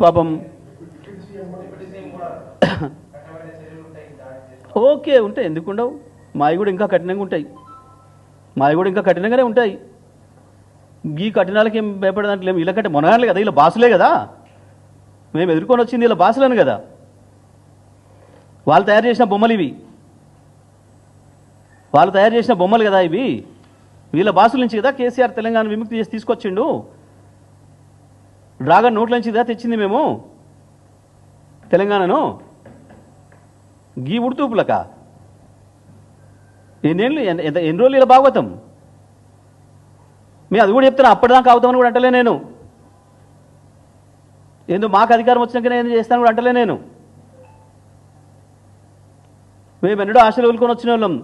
పాపం ఓకే ఉంటాయి, ఎందుకు ఉండవు? మావి కూడా ఇంకా కఠినంగా ఉంటాయి, మావి కూడా ఇంకా కఠినంగానే ఉంటాయి. ఈ కఠినాలకి ఏం భయపడదాంట్లో ఏమి, వీళ్ళకంటే మొనగానే కదా, ఇలా బాసులే కదా, మేము ఎదుర్కొని వచ్చింది ఇలా బాసులను కదా. వాళ్ళు తయారు చేసిన బొమ్మలు ఇవి, వాళ్ళు తయారు చేసిన బొమ్మలు కదా ఇవి, వీళ్ళ బాసుల నుంచి కదా కేసీఆర్ తెలంగాణ విముక్తి చేసి తీసుకొచ్చిండు. డ్రాగన్ నోట్ల నుంచి కదా తెచ్చింది మేము తెలంగాణను. గీ ఉడుతూపులక ఎన్ని రోజులు ఇలా భాగవతం. మేము అది కూడా చెప్తున్నా, అప్పటిదాకా అవుతామని కూడా అంటలే నేను. ఎందుకు మాకు అధికారం వచ్చినాక నేను చేస్తాను కూడా అంటలే నేను. మేము ఎన్నడూ ఆశలు వదులుకొని వచ్చిన వాళ్ళం.